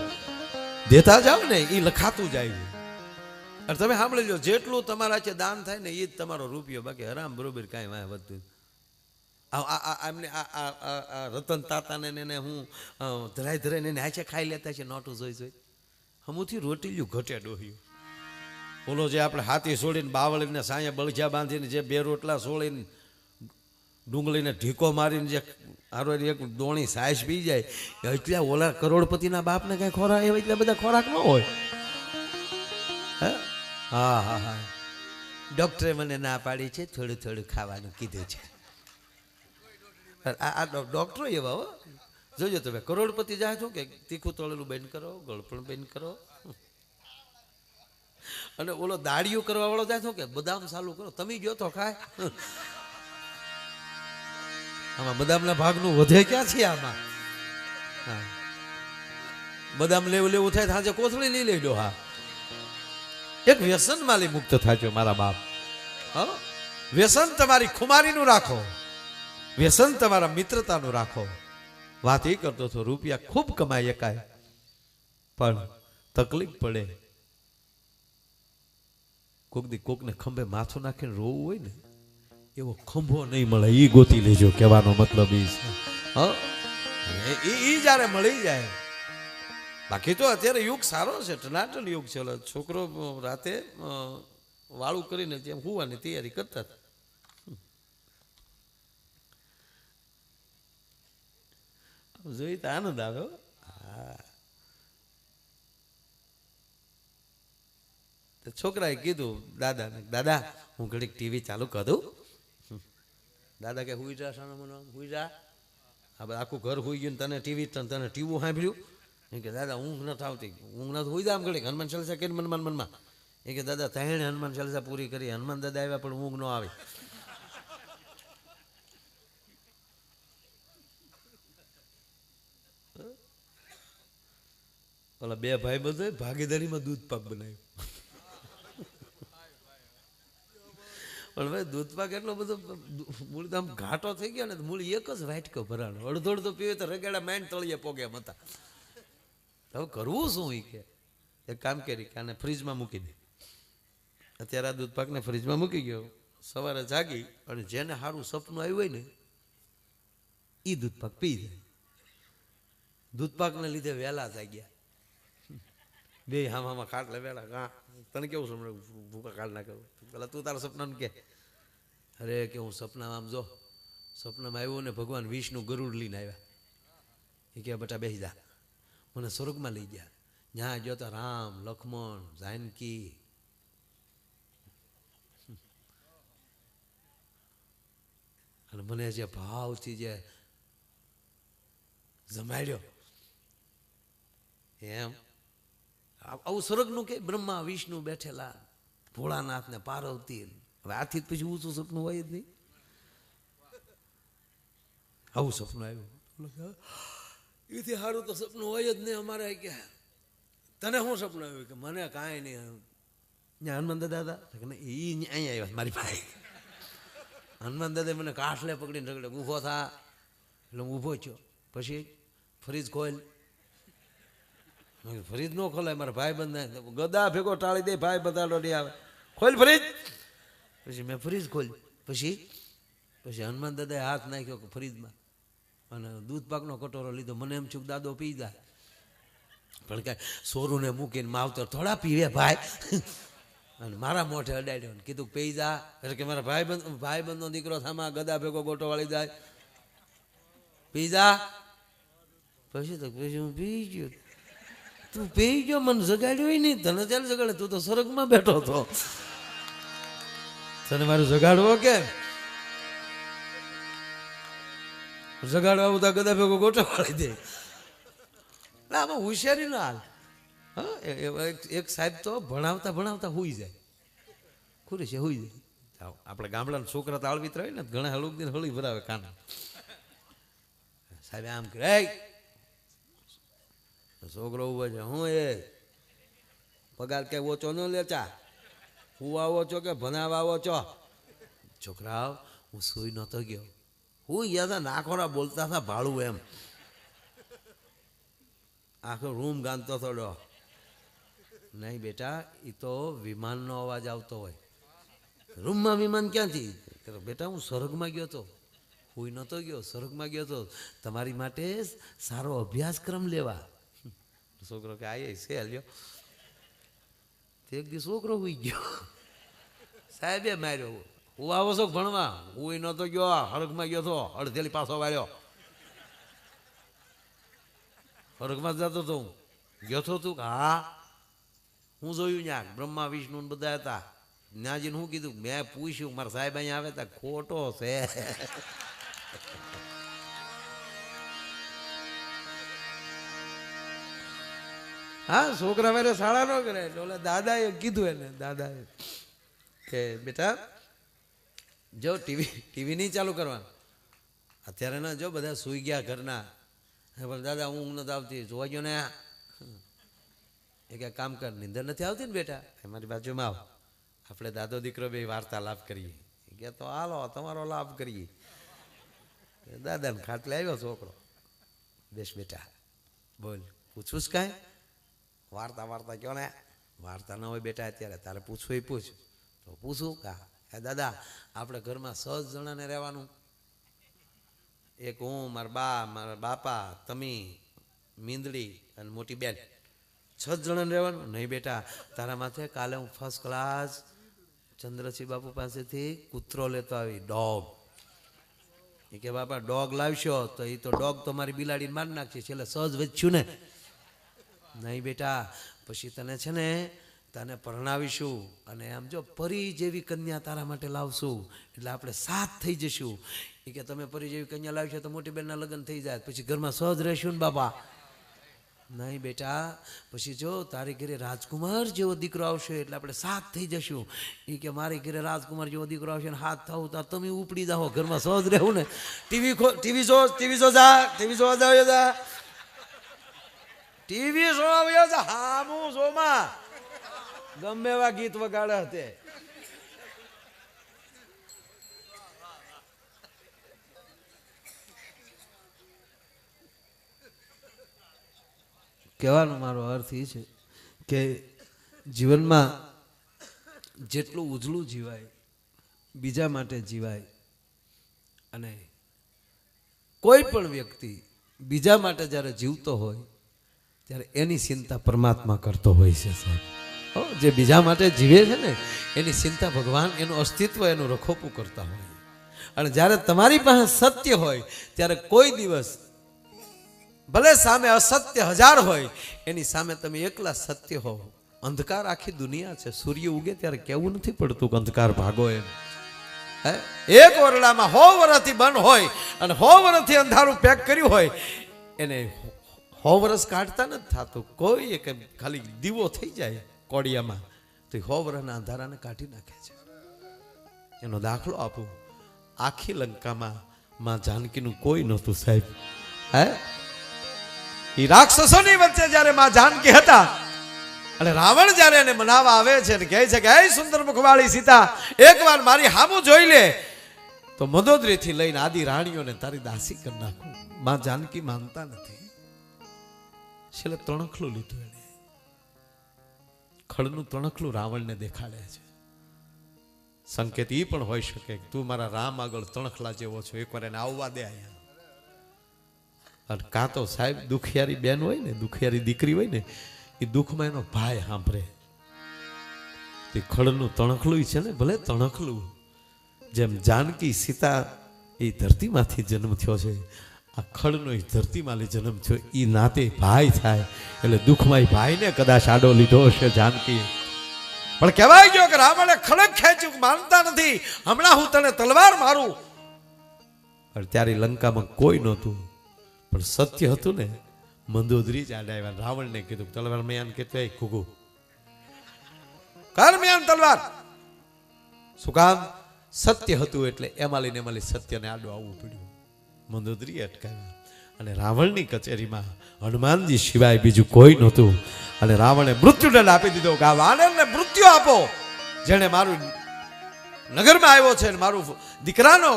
દેતા જાવ ને એ લખાતું જાય. અને તમે સાંભળી લો, જેટલું તમારા છે દાન થાય ને એ જ તમારો રૂપિયો, બાકી હરામ બરોબર કાંઈ વાય વધતું. એમને રતન તાતાને એને હું ધરાઈને એને હાચે ખાઈ લેતા છે નોટું જોઈ હમુથી રોટીલ્યું ઘટે ડોહ્યું. ઓલો જે આપણે હાથી છોડીને બાવળીને સાંયે બળજા બાંધીને જે 2 રોટલા છોડીને ડુંગળીને ઢીકો મારીને જે હારો એક દોણી સાઈઝ પી જાય, એટલે ઓલા કરોડપતિના બાપને કઈ ખોરાક એવા એટલે બધા ખોરાક ન હોય. હા હા હા, ડોક્ટરે મને ના પાડી છે, થોડું થોડું ખાવાનું કીધું છે. આ ડોક્ટરો એવા હો, જોજો તમે કરોડપતિ જાય છો કે તીખું તળેલું બંધ કરો, ગળપણ બંધ કરો. અને ઓલો દાડિયું કરવા વાળો જાય છો કે બદામ ચાલુ કરો, તમે ગયો તો ખાય. આમાં બદામના ભાગનું વધે ક્યાં છે આમાં? બદામ લેવું થાય સાંજે કોથળી લઈ લેજો. હા, એક વ્યસન માલી મુક્ત થાજો મારા બાપ. હા, વ્યસન તમારી ખુમારીનું રાખો, વ્યસન તમારા મિત્રતાનું રાખો. વાત એ કરતો હતો રૂપિયા ખૂબ કમાઈ શકાય, પણ તકલીફ પડે. કોક દી કોકને ખંભે માથું નાખીને રોવું હોય ને એવો ખંભો નહીં મળે, ઈ ગોતી લેજો. કહેવાનો મતલબ એ છે. હા, એ જ્યારે મળી જાય. બાકી તો અત્યારે યુગ સારો છે, ટનાટન યુગ છે. છોકરો રાતે વાળું કરીને જેમ હોવાની તૈયારી કરતા હતા. જોઈ તો આનંદ આવ્યો. હા, છોકરાએ કીધું દાદાને, દાદા હું ઘડીક ટીવી ચાલુ કરી દઉં. દાદા કે હુઈ જા સાના હુઈ જા. હવે આખું ઘર હુઈ ગયું, તને ટીવી સાંભળ્યું. એ કે દાદા ઊંઘ નથી આવતી, ઊંઘ નથી, હુઈ જા આમ ઘડીક. હનુમાન ચાલીસા કરી મનમાં. એ કે દાદા તહેણે હનુમાન ચાલીસા પૂરી કરી, હનુમાન દાદા આવ્યા પણ ઊંઘ ન આવી. ઓલા 2 ભાઈ બધો ભાગીદારીમાં દૂધ પાક બનાવ્યું. પણ ભાઈ દૂધ પાક એટલો બધો મૂળ આમ ઘાટો થઈ ગયો ને, મૂળ એક જ વાટકો ભરાણો, અડધો અડધો પીવે તો રગેડા માઇન્ડ તળિયે પોગે એમ હતા. હવે કરવું શું? એ કે એક કામ કરી કે આને ફ્રીજમાં મૂકી દે. અત્યારે આ દૂધ પાકને ફ્રીજમાં મૂકી ગયો. સવારે જાગી અને જેને સારું સપનું આવ્યું હોય ને એ દૂધ પાક પી જાય. દૂધ પાકને લીધે વહેલા જાગ્યા. 2 હામાં ખાટલે વેળા. હા, તને કેવું સમજ ભૂકા કાઢ ના કરું. પેલા તું તારા સપનાનું કે. અરે કે હું સપનામાં આમ જો, સપનામાં આવ્યું ને ભગવાન વિષ્ણુ ગરુડ લઈને આવ્યા. એ કે બેટા બેસી જા, મને સ્વર્ગમાં લઈ ગયા. ત્યાં ગયો તો રામ લક્ષ્મણ જાનકી અને મને જે ભાવથી જે જમાડ્યો એમ આવું સ્વર્ગનું કે બ્રહ્મા વિષ્ણુ બેઠેલા, ભોળાનાથ ને પાર્વતી, હવે આથી પછી ઊંચું સપનું હોય જ નહીં. આવું સપનું આવ્યું, એથી સારું તો સપનું હોય જ નહીં અમારે. કે તને શું સપનું આવ્યું? કે મને કાંઈ નહીં. ત્યાં હનુમાન દાદા એ અહીંયા આવ્યા મારી પાસે. હનુમાન દાદા મને કાઠલે પકડીને રગડે, ઊભો થા. એટલે હું ઊભો થયો. પછી ફરીજ ખોલ. ફરીજ ન ખોલાય, મારા ભાઈ બંધ ગદા ભેગો ટાળી દે, ભાઈ બધાડો નહીં આવે, ખોલ ફરીજ. પછી મેં ફરીજ ખોલી. પછી હનુમાન દાદાએ હાથ નાખ્યો ફરીજમાં અને દૂધ પાકનો કટોરો લીધો. મને એમ છું દાદો પી જાય, પણ કાંઈ સોરુને મૂકીને માવતર થોડા પીવે ભાઈ. અને મારા મોઢે અડાડ્યો ને કીધું પી જા. એટલે કે મારા ભાઈબંધનો દીકરો થામા ગદા ભેગો ગોટો વાળી જાય, પી જા. પછી હું પી ગયો. તું પી ગયો, મને જગાડ્યો નહીં. તને ચાલ જગાડે, તું તો સ્વર્ગમાં બેઠો હતો. તને મારું જગાડવો કેમ? જગાડવા બધા ગદા ભેગો ગોટો વાળી દે. આમાં હોશિયારી ના હાલ. હા, એક સાહેબ તો ભણાવતા ભણાવતા હુઈ જાય. ખુરી છે હુઈ જાય. આપણે ગામડાના છોકરા તો આળવીત હોય ને, ઘણા હળુક દિન હળી ભરાવે કાના. સાહેબ આમ કરે, છોકરો ઉભો છે. હું એ પગાર કે ઓછો ન લેચા, હું આવો છો કે ભણાવવા આવો છો? છોકરા હું સુઈ નતો ગયો, હું યા હતા નાખોરા બોલતા હતા ભાડું એમ. આખો રૂમ ગાંધતો થોડો. નહીં બેટા, એ તો વિમાનનો અવાજ આવતો હોય. રૂમમાં વિમાન ક્યાંથી? બેટા હું સ્વર્ગમાં ગયો હતો. હું નહોતો ગયો, સ્વર્ગમાં ગયો હતો તમારી માટે સારો અભ્યાસક્રમ લેવા. છોકરો કે આય છે લ્યો. એક દી છોકરો હોઈ ગયો, સાહેબે માર્યો. હું આવો છો ભણવા? હું નહોતો ગયો, હરગમાં ગયો હતો. અડધેલી પાછો વાળ્યો. હરગમાં જ જતો હતો હું. ગયો હતો તું? હા. હું જોયું ત્યાં બ્રહ્મા વિષ્ણુ બધા હતા. ન્યાજીને શું કીધું? મેં પૂછ્યું, મારા સાહેબ અહીંયા આવે તા ખોટો છે. હા, છોકરા મારે શાળા ન કરે. એટલે દાદાએ કીધું એને, દાદાએ કે બેટા જો ટીવી નહીં ચાલુ કરવાનું. અત્યારે ના જો બધા સૂઈ ગયા ઘરના. દાદા હું નથી આવતી, જોવા ગયો ને. એ કે કામ કર, નિંદર નથી આવતી ને બેટા, મારી બાજુમાં આવ, આપણે દાદો દીકરો બે વાર્તાલાપ કરીએ. કે તો હાલો તમારો લાભ કરીએ. દાદાને ખાટલે આવ્યો છોકરો. બેસ બેટા, બોલ, પૂછું જ કાંઈ? વાર્તા કયો ને? વાર્તા ના હોય બેટા, અત્યારે તારે પૂછવું એ પૂછ. તો પૂછું કા? હે દાદા, આપણે ઘરમાં 6 જણાને રહેવાનું. એક હું, મારા બા, મારા બાપા, તમે, મીંદડી અને મોટી બેન. 6 જણાને રહેવાનું. નહીં બેટા, તારા માથે કાલે હું ફર્સ્ટ ક્લાસ ચંદ્રસિંહ બાપુ પાસેથી કૂતરો લેતો આવી, ડોગ. એ કે બાપા ડોગ લાવશો તો એ તો ડોગ તો મારી બિલાડીને મારી નાખશે, છેલ્લે સહજ વધ્યું ને. નહીં બેટા, પછી તને છે ને તને પરણાવીશું અને આમ જો પરી જેવી કન્યા તારા માટે લાવશું, એટલે આપણે 7 થઈ જશું. એ કે તમે પરી જેવી કન્યા લાવશો તો મોટી બેનના લગ્ન થઈ જાય, પછી ઘરમાં સહજ રહેશું ને બાપા. નહીં બેટા, પછી જો તારી ઘરે રાજકુમાર જેવો દીકરો આવશે એટલે આપણે 7 થઈ જશું. એ કે મારી ઘરે રાજકુમાર જેવો દીકરો આવશે ને 7 થવું તો તમે ઉપડી જાઓ, ઘરમાં સહજ રહેવું ને. ટીવી જો જા, ટીવી જોવા જાવ જા, ટીવી જોવા જા. હા હું જોમાં ગમે એવા ગીત વગાડે હતે. કહેવાનો મારો અર્થ એ છે કે જીવનમાં જેટલું ઉજળું જીવાય, બીજા માટે જીવાય. અને કોઈ પણ વ્યક્તિ બીજા માટે જ્યારે જીવતો હોય ત્યારે એની ચિંતા પરમાત્મા કરતો હોય છે સાહેબ. જે બીજા માટે જીવે છે ને એની ચિંતા ભગવાન, એનું અસ્તિત્વ, એનું રખોપું કરતા હોય. અને જ્યારે તમારી પાસે સત્ય હોય ત્યારે કોઈ દિવસ ભલે સામે અસત્ય 1000 હોય, એની સામે તમે એકલા સત્ય હો. અંધકાર આખી દુનિયા છે, સૂર્ય ઉગે ત્યારે કેવું નથી પડતું કે અંધકાર ભાગો એમ. હે એક ઓરડામાં 100 વર્ષથી બંધ હોય અને 100 વર્ષથી અંધારું પેક કર્યું હોય એને 100 વર્ષ કાઢતા નથી થતું. કોઈ એક ખાલી દીવો થઈ જાય કોડિયામાં તો 100 વર્ષના અંધારાને કાઢી નાખે છે. એનો દાખલો આપું. આખી લંકામાં માં જાનકીનું કોઈ નહોતું સાહેબ. હે એ રાક્ષસોની વચ્ચે જ્યારે માં જાનકી હતા અને રાવણ જ્યારે એને મનાવવા આવે છે અને કહે છે કે હે સુંદર મુખવાળી સીતા, એકવાર મારી હામું જોઈ લે તો મંદોદરીથી લઈને આદિ રાણીઓને તારી દાસી કરી નાખું. માં જાનકી માનતા નથી. છેલ્લે તણખલું લીધું એને. ખડનું તણખલું રાવણને દેખાડે છે. સંકેત એ પણ હોઈ શકે કે તું મારા રામ આગળ તણખલા જેવો છો, એકવાર એને આવવા દે અહીંયા. અને કાં તો સાહેબ દુખિયારી બેન હોય ને, દુખિયારી દીકરી હોય ને, એ દુઃખમાં એનો ભાઈ સાંભળે. તે ખડનું તણખલું છે ને, ભલે તણખલું જેમ જાનકી સીતા એ ધરતીમાંથી જન્મ થયો છે, આ ખડનો એ ધરતીમાં જન્મ થયો, એ નાતે ભાઈ થાય. એટલે દુઃખમાં એ ભાઈને કદાચ આડો લીધો હશે જાનકી. પણ કહેવાય ગયો કે રાવણે ખડક ખેંચ્યું, માનતા નથી, હમણાં હું તને તલવાર મારું. ત્યારે લંકામાં કોઈ નહોતું, પણ સત્ય હતું ને. મંદોદરી જ આડે આવ્યા. રાવણને કીધું તલવાર મેં કહેતો ખુગુ કર મેં તલવાર. શું કામ? સત્ય હતું એટલે એમાં સત્યને આડું આવવું પડ્યું. મંદોદરી અટકાવ્યા અને રાવણની કચેરીમાં હનુમાનજી સિવાય બીજું કોઈ નહોતું. અને રાવણે મૃત્યુદંડ આપી દીધો કે આ વાનરને મૃત્યુ આપો જેણે મારું નગરમાં આવ્યો છે અને મારું દીકરાનો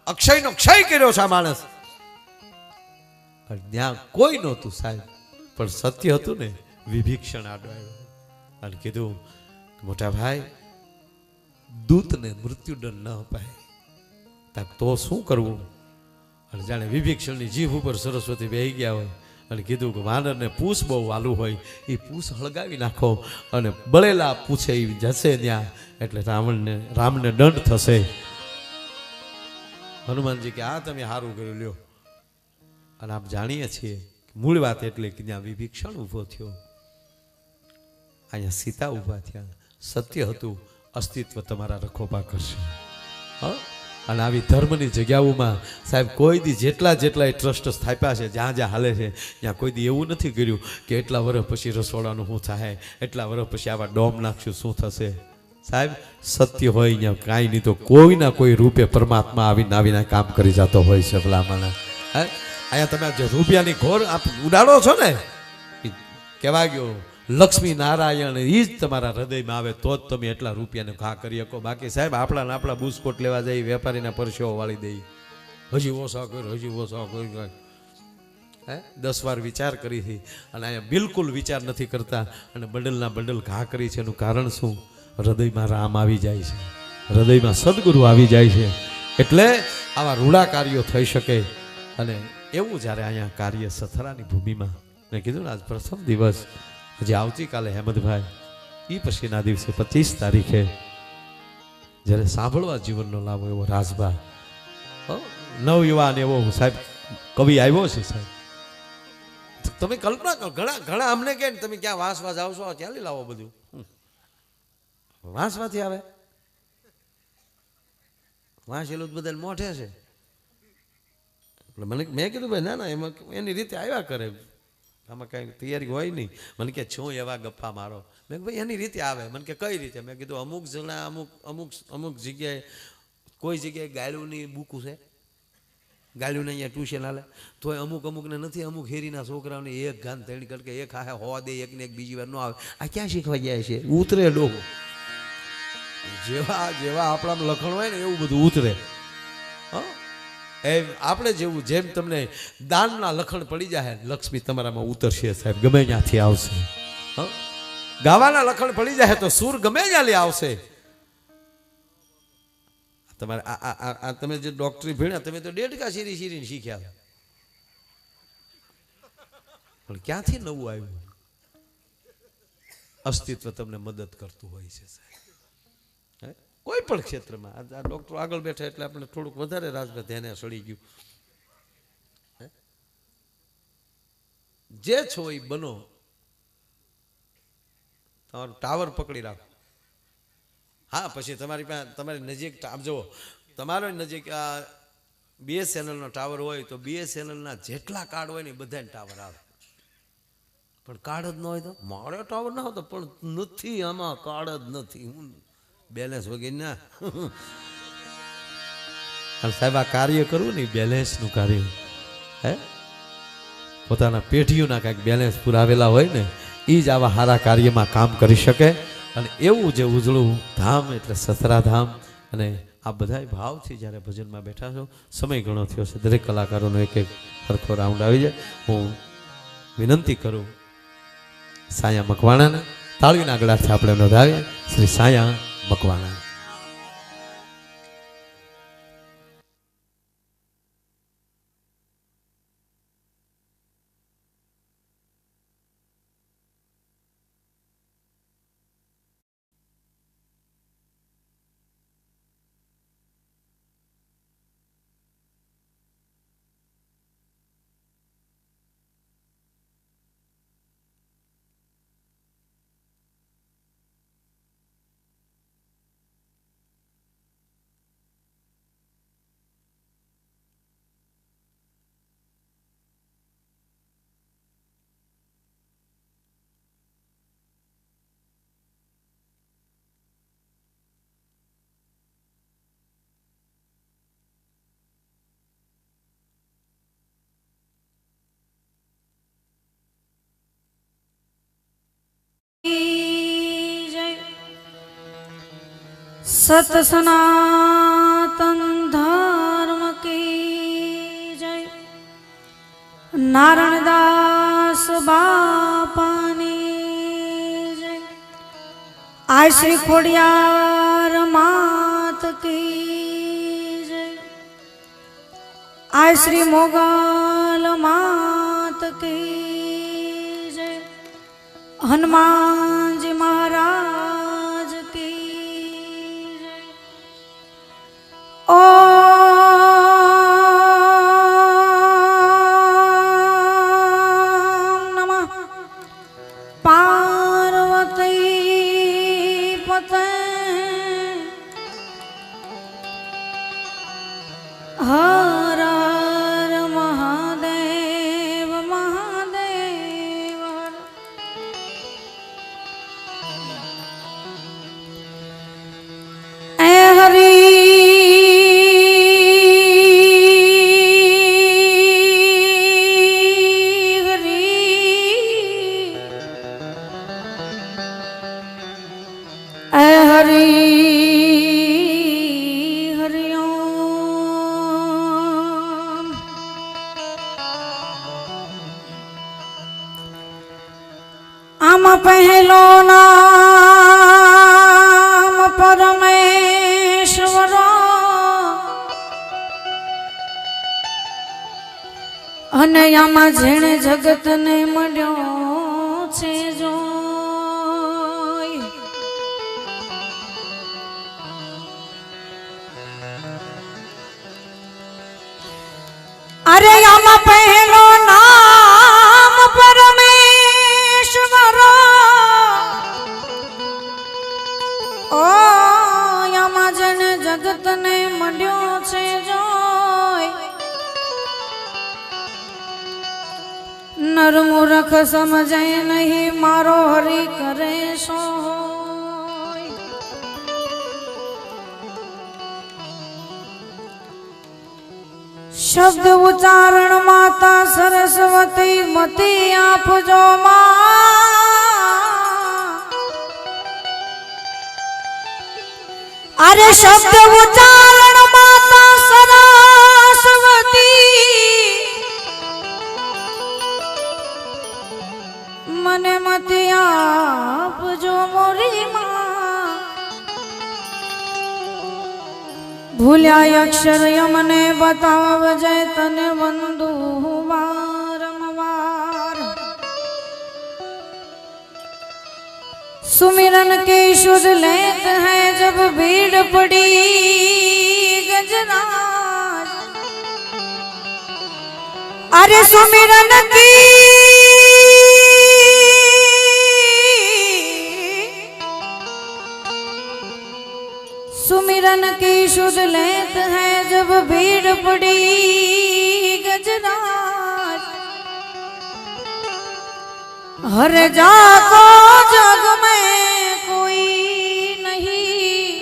અક્ષયનો ક્ષય કર્યો છે આ માણસ. ત્યાં કોઈ નહોતું સાહેબ, પણ સત્ય હતું ને. વિભીક્ષણ આડો આવ્યો અને કીધું મોટા ભાઈ, દૂતને મૃત્યુદંડ ન અપાય તો શું કરવું? અને જાણે વિભીક્ષણની જીભ ઉપર સરસ્વતી બેહી ગયા હોય અને કીધું કે વાનરને પૂછ બહુ વાલું હોય, એ પૂછ હળગાવી નાખો અને બળેલા પૂછે એ જશે ત્યાં, એટલે રામને દંડ થશે. હનુમાનજી કે આ તમે સારું કર્યું લ્યો. અને આપ જાણીએ છીએ મૂળ વાત એટલે કે ત્યાં વિભીક્ષણ ઊભો થયો, અહીંયા સીતા ઊભા થયા. સત્ય હતું, અસ્તિત્વ તમારા રખોપા કરશે. અને આવી ધર્મની જગ્યાઓમાં સાહેબ કોઈ દી જેટલા ટ્રસ્ટ સ્થાપ્યા છે, જ્યાં જ્યાં હાલે છે, ત્યાં કોઈ દી એવું નથી કર્યું કે એટલા વર્ષ પછી રસોડાનું શું થાય, એટલા વર્ષ પછી આવા ડોમ નાખશું શું થશે. સાહેબ સત્ય હોય અહીંયા કાંઈ નહીં તો કોઈના કોઈ રૂપે પરમાત્મા આવીને કામ કરી જતો હોય છે. ભલામણા અહીંયા તમે જે રૂપિયાની ઘોર આપ ઉડાડો છો ને, કહેવા ગયો લક્ષ્મી નારાયણ એ જ તમારા હૃદયમાં આવે તો જ તમે એટલા રૂપિયાને ઘા કરી શકો. બાકી સાહેબ આપણા બુસ્કોટ લેવા જઈ વેપારીના પરસેવો વાળી દઈ, હજી ઓછા કર. 10 વાર વિચાર કરી હતી અને અહીંયા બિલકુલ વિચાર નથી કરતા અને બંડલના બંડલ ઘા કરી છે. એનું કારણ શું? હૃદયમાં રામ આવી જાય છે, હૃદયમાં સદગુરુ આવી જાય છે, એટલે આવા રૂડા કાર્યો થઈ શકે. અને એવું જ્યારે અહીંયા કાર્ય સથરાની ભૂમિમાં મેં કીધું ને આજ પ્રથમ દિવસ, હજી આવતીકાલે હેમંતભાઈ એ પછીના દિવસે 25 તારીખે જ્યારે સાંભળવા જીવનનો લાવો એવો રાજભા નવયુવાન એવો સાહેબ કવિ આવ્યો છે સાહેબ. તમે કલ્પના કરો, ઘણા અમને કહે તમે ક્યાં વાંસવા જાવ છો, ક્યાં લાવો બધું? વાંસવાથી આવે? વાંસેલું બધા મોઢે છે. એટલે મેં કીધું ભાઈ ના એમાં એની રીતે આવ્યા કરે, આમાં કાંઈ તૈયારી હોય નહીં. મને કે છું એવા ગપ્પા મારો. મેં ભાઈ એની રીતે આવે. મને કે કઈ રીતે? મેં કીધું અમુક જણા અમુક જગ્યાએ કોઈ જગ્યાએ ગાયલુંની બુકું છે, ગાયલુંને અહીંયા ટ્યુશન હાલે, તોય અમુકને નથી. અમુક હેરીના છોકરાઓને એક ગાન ત્રણ કડકે એક હાહે હોવા દે, એકને એક બીજી વાર ન આવે. આ ક્યાં શીખવા જાય છે? ઉતરે ડોહો. જેવા આપણામાં લખણ હોય ને એવું બધું ઉતરે. એમ આપણે જેવું જેમ તમને દાનના લખણ પડી જાય, લક્ષ્મી તમારામાં ઉતરશે સાહેબ, ગમે ત્યાંથી આવશે. ગાવાના લખણ પડી જાય તો સૂર ગમે ત્યાંથી આવશે. તમારે આ તમે જે ડોક્ટરી ભણ્યા, તમે તો ડેડકા શીરીને શીખ્યા, પણ ક્યાંથી નવું આવ્યું? અસ્તિત્વ તમને મદદ કરતું હોય છે સાહેબ, કોઈ પણ ક્ષેત્રમાં. આ ડોક્ટર આગળ બેઠા એટલે આપણે થોડુંક વધારે રાજભાઈ ધ્યાને સડી ગયું. જે છો એ બનો, તમારું ટાવર પકડી રાખો. હા, પછી તમારી પાસે તમારી નજીક આપ જુઓ, તમારો નજીક આ BSNL નો ટાવર હોય તો BSNL ના જેટલા કાર્ડ હોય ને બધાને ટાવર આવે, પણ કાર્ડ જ ન હોય તો મારે ટાવર ના હોતો, પણ નથી આમાં કાર્ડ જ નથી, હું બેલેન્સ વગેરે ના. અને સાહેબ આ કાર્ય કરવું ને બેલેન્સનું કાર્ય, હે પોતાના પેઢીઓના કાંઈક બેલેન્સ પુરાવેલા હોય ને એ જ આવા સારા કાર્યમાં કામ કરી શકે. અને એવું જે ઉજળું ધામ એટલે સસરા ધામ. અને આ બધા ભાવથી જ્યારે ભજનમાં બેઠા છો, સમય ઘણો થયો છે, દરેક કલાકારોનો એક એક સરખો રાઉન્ડ આવી જાય. હું વિનંતી કરું સાયા મકવાણાને તાળીના ગળાથી આપણે નોંધાવીએ. શ્રી સાયા મકવાણા. सत सनातन धर्म की जय। नारायणदास बापानी जय। आय श्री खोडियार मात की जय। आय श्री मोगल मात की जय। हनुमान जी महाराज की जय। ओम नमः पार्वती पते हर हर महादेव महादेव हर। ऐ हरि आम पहलो नाम परमेश्वर अने आमा जेणे जगत ने मळ्यो छे जोय। अरे आमा पहलो नाम परमेश्वर ओ आमा जेणे जगत ने मळ्यो छे जोय। नर मूर्ख समझे नहीं मारो हरि करे सो होय। शब्द उच्चारण माता सरस्वती मती आपजो मां। अरे शब्द उच्चारण माता सरस्वती मने मती आपजो मोरी मां। भूल्या अक्षर यमने बताव जय तने वंदु वारंवार। सुमिरन के शुद्ध लेत है जब भीड़ पड़ी गजराज। अरे सुमिरन की सुमिरन की शुद्ध लेत है जब भीड़ पड़ी गजराज। हर जाको जग में कोई नहीं,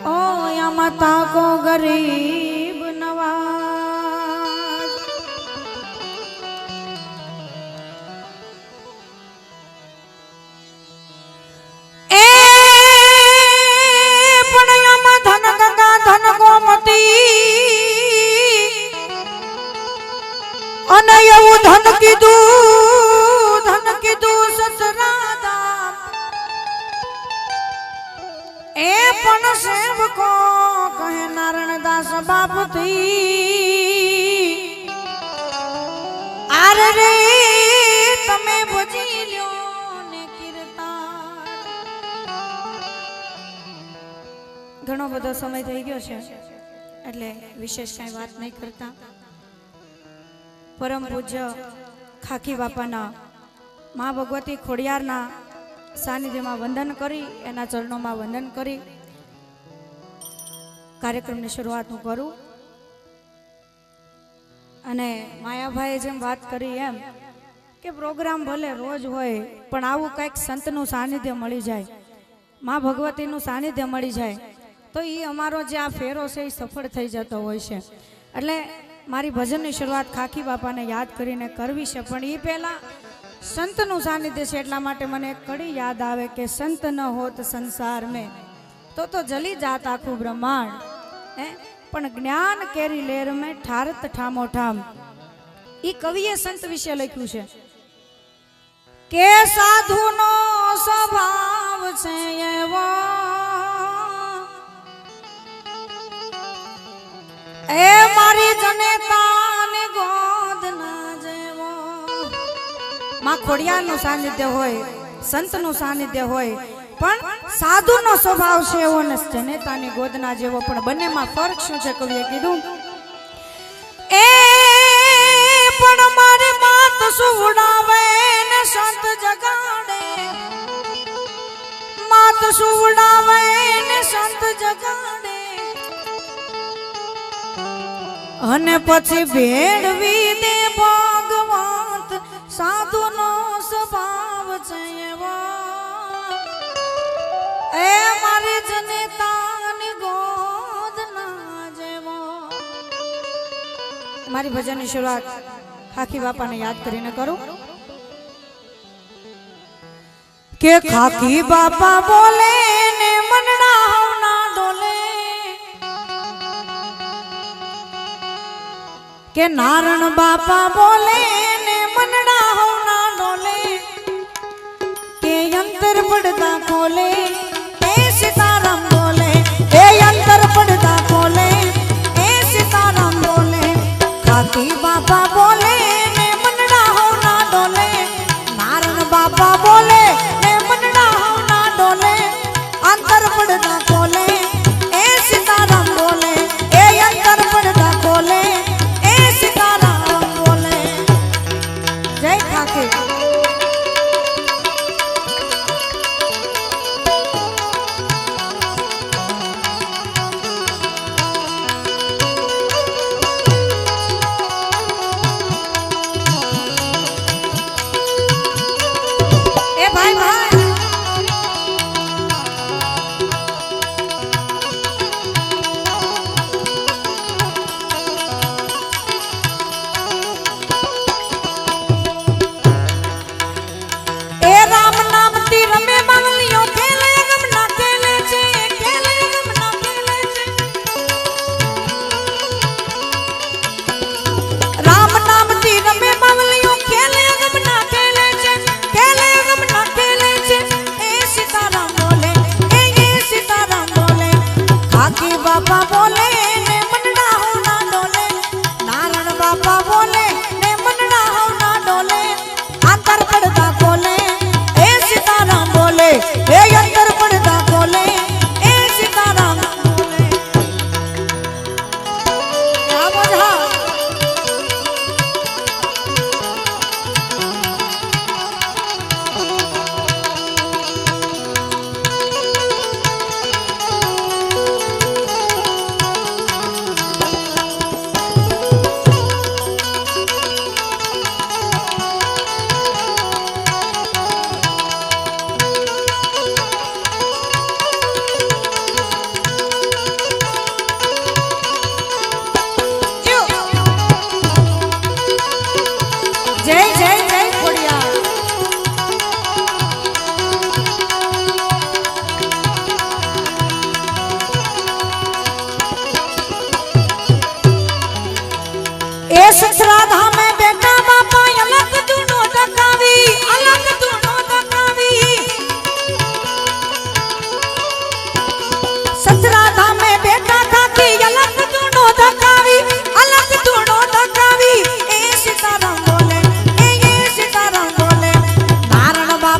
ओ या माता को गरीब नवाज। ए पुण्यमा धन गंगा धन गोमती, અને એવું ધન કીધું સસરાદામ। એ પણ સેવકો કહે નારણદાસ બાપથી, આર રે તમે ભજી લ્યો ને કીર્તન। ઘણો બધો સમય થઈ ગયો છે એટલે વિશેષ કઈ વાત નહીં કરતા। परम पूज्य खाकी बापाना माँ भगवती खोडियारना सानिध्य में वंदन करी, एना चरणों में वंदन करी कार्यक्रम की शुरुआत हूँ करूँ। अने मायाभाई जेम बात करी एम के प्रोग्राम भले रोज होय पण आवुं कंईक संतनुं सानिध्य मळी जाय, माँ भगवतीनुं सानिध्य मळी जाय तो ई अमारो जे आ फेरो छे ई सफल थई जतो होय छे। एटले मारी भजन की शुरुआत खाकी बापा ने याद करीने करवी छे, पण ई पहेला संतनुं सानिध्य छे एटला माटे मने एक कड़ी याद आवे के संत न होत संसार में तो जली जात आखुं ब्रह्मांड। पण ज्ञान केरी लेर में ठारत ठामो ठाम। ई कविए संत विषय लख्युं छे के साधुनो स्वभाव छे एवो, ए मारी जनेता ने गोद ना जेवो। मां खोडियारनुं सानिध्य होय, संतनुं सानिध्य होय, पण साधुनो स्वभाव छे एवो ने जनेतानी गोदना जेवो। पण बन्नेमां फर्क शुं छे कविए कीधुं ए पण मारी मात सुवडावे ने संत जगाड़े, मात सुवडावे ने संत जगाड़े અને પછી ભેળવી દે ભગવંત સાધુનો સ્વભાવ છે એવો। એ મારી જનેતાની ગોદ ના જેવો। મારી ભજનની શરૂઆત ખાકી બાપાને યાદ કરીને કરું કે ખાકી બાપા બોલે ને મનડા હવના ડોલે, के नारण बापा बोले ने मनड़ा होना डोले, के अंतर पड़ता खोले ए सीताराम बोले, ए अंतर पड़ता खोले ए सीताराम बोले। खाकी बापा बोले ने मनड़ा होना डोले, नारण बापा बोले ने मनड़ा होना डोले, अंतर पड़ता खोले ए सीताराम बोले, ए अंतर पड़ता खोले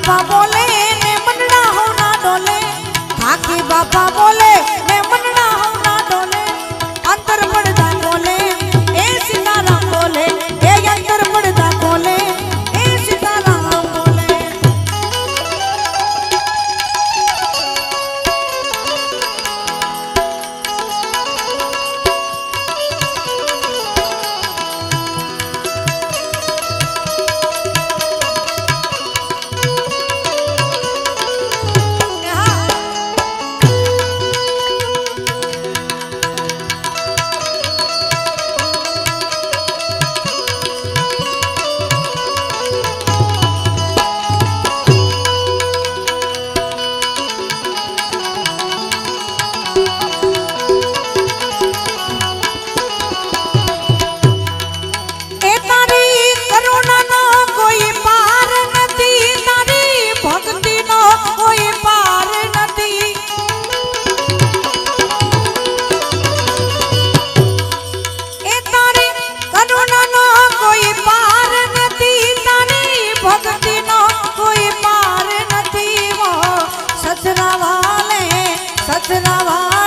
બાપા બોલે ને મનડા હોના ડોલે ઠાકી બાપા બોલે ને મનડા હોના ડોલે અંતર પડતા બોલે એ સીતારામ બોલે એ અંતર પડતા બોલે એ સીતારામ બોલે સચરાવાલે